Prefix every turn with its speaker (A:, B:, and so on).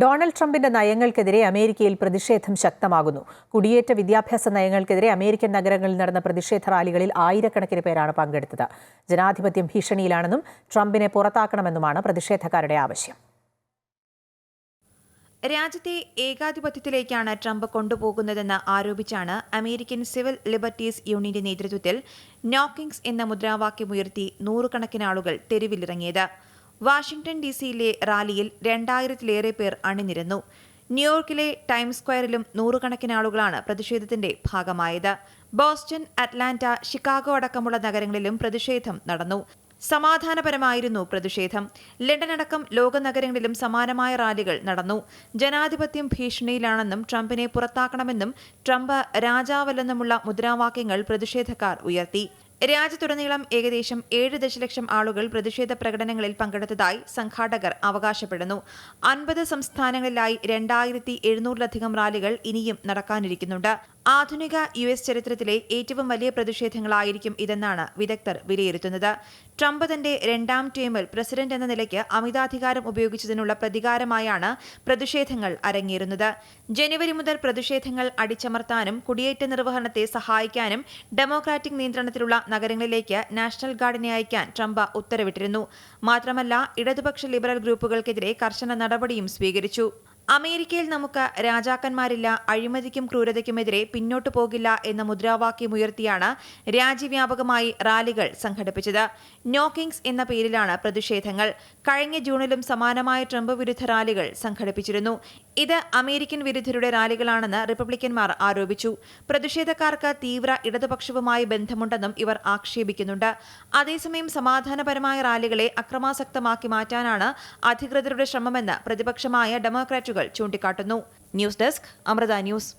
A: Donald ട്രംപിന്റെ നയങ്ങൾക്കെതിരെ അമേരിക്കയിൽ പ്രതിഷേധം ശക്തമാകുന്നു. കുടിയേറ്റ വിദ്യാഭ്യാസ നയങ്ങൾക്കെതിരെ അമേരിക്കൻ നഗരങ്ങളിൽ നടന്ന പ്രതിഷേധ റാലികളിൽ ആയിരക്കണക്കിന് പേരാണ് പങ്കെടുത്തത്. ജനാധിപത്യം ഭീഷണിയിലാണെന്നും ട്രംപിനെ പുറത്താക്കണമെന്നുമാണ് പ്രതിഷേധക്കാരുടെ ആവശ്യം.
B: രാജ്യത്തെ ഏകാധിപത്യത്തിലേക്കാണ് ട്രംപ് കൊണ്ടുപോകുന്നതെന്ന് ആരോപിച്ചാണ് അമേരിക്കൻ സിവിൽ ലിബർട്ടീസ് യൂണിയന്റെ നേതൃത്വത്തിൽ നോക്കിംഗ്സ് എന്ന മുദ്രാവാക്യമുയർത്തി നൂറുകണക്കിന് ആളുകൾ തെരുവിലിറങ്ങിയത്. വാഷിംഗ്ടൺ ഡിസിയിലെ റാലിയിൽ 2000-ലേറെ പേർ അണിനിരന്നു. ന്യൂയോർക്കിലെ ടൈംസ് സ്ക്വയറിലും നൂറുകണക്കിന് ആളുകളാണ് പ്രതിഷേധത്തിന്റെ ഭാഗമായത്. ബോസ്റ്റൺ, അറ്റ്ലാന്റ, ഷിക്കാഗോ അടക്കമുള്ള നഗരങ്ങളിലും പ്രതിഷേധം നടന്നു. സമാധാനപരമായിരുന്നു പ്രതിഷേധം. ലണ്ടൻ അടക്കം ലോക നഗരങ്ങളിലും സമാനമായ റാലികൾ നടന്നു. ജനാധിപത്യം ഭീഷണിയിലാണെന്നും ട്രംപിനെ പുറത്താക്കണമെന്നും ട്രംപ് രാജാവല്ലെന്നുമുള്ള മുദ്രാവാക്യങ്ങൾ പ്രതിഷേധക്കാർ ഉയർത്തി. രാജ്യത്തുടനീളം ഏകദേശം 7 ദശലക്ഷം ആളുകൾ പ്രതിഷേധ പ്രകടനങ്ങളിൽ പങ്കെടുത്തതായി സംഘാടകർ അവകാശപ്പെടുന്നു. 50 സംസ്ഥാനങ്ങളിലായി 2700-ലധികം റാലികൾ ഇനിയും നടക്കാനിരിക്കുന്നുണ്ട്. ആധുനിക US ചരിത്രത്തിലെ ഏറ്റവും വലിയ പ്രതിഷേധങ്ങളായിരിക്കും ഇതെന്നാണ് വിദഗ്ധർ വിലയിരുത്തുന്നത്. ട്രംപ് തന്റെ 2ാം ടേമിൽ പ്രസിഡന്റ് എന്ന നിലയ്ക്ക് അമിതാധികാരം ഉപയോഗിച്ചതിനുള്ള പ്രതികാരമായാണ് പ്രതിഷേധങ്ങൾ അരങ്ങേറുന്നത്. ജനുവരി മുതൽ പ്രതിഷേധങ്ങൾ അടിച്ചമർത്താനും കുടിയേറ്റ നിർവഹണത്തെ സഹായിക്കാനും ഡെമോക്രാറ്റിക് നിയന്ത്രണത്തിലുള്ള നഗരങ്ങളിലേക്ക് നാഷണൽ ഗാർഡിനെ അയക്കാൻ ട്രംപ് ഉത്തരവിട്ടിരുന്നു. മാത്രമല്ല, ഇടതുപക്ഷ ലിബറൽ ഗ്രൂപ്പുകൾക്കെതിരെ കർശന നടപടിയും സ്വീകരിച്ചു. അമേരിക്കയിൽ നമുക്ക് രാജാക്കന്മാരില്ല, അഴിമതിക്കും ക്രൂരതയ്ക്കുമെതിരെ പിന്നോട്ടു പോകില്ല എന്ന മുദ്രാവാക്യമുയർത്തിയാണ് രാജ്യവ്യാപകമായി റാലികൾ സംഘടിപ്പിച്ചത്. നോക്കിംഗ്സ് എന്ന പേരിലാണ് പ്രതിഷേധങ്ങൾ. കഴിഞ്ഞ ജൂണിലും സമാനമായ ട്രംപ് വിരുദ്ധ റാലികൾ സംഘടിപ്പിച്ചിരുന്നു. ഇത് അമേരിക്കൻ വിരുദ്ധരുടെ റാലികളാണെന്ന് റിപ്പബ്ലിക്കന്മാർ ആരോപിച്ചു. പ്രതിഷേധക്കാർക്ക് തീവ്ര ഇടതുപക്ഷവുമായി ബന്ധമുണ്ടെന്നും ഇവർ ആക്ഷേപിക്കുന്നുണ്ട്. അതേസമയം സമാധാനപരമായ റാലികളെ അക്രമാസക്തമാക്കി മാറ്റാനാണ് അധികൃതരുടെ ശ്രമമെന്ന് പ്രതിപക്ഷമായ ഡെമോക്രാറ്റുകൾ ചൂണ്ടിക്കാട്ടുന്നു. News desk, Amrita news.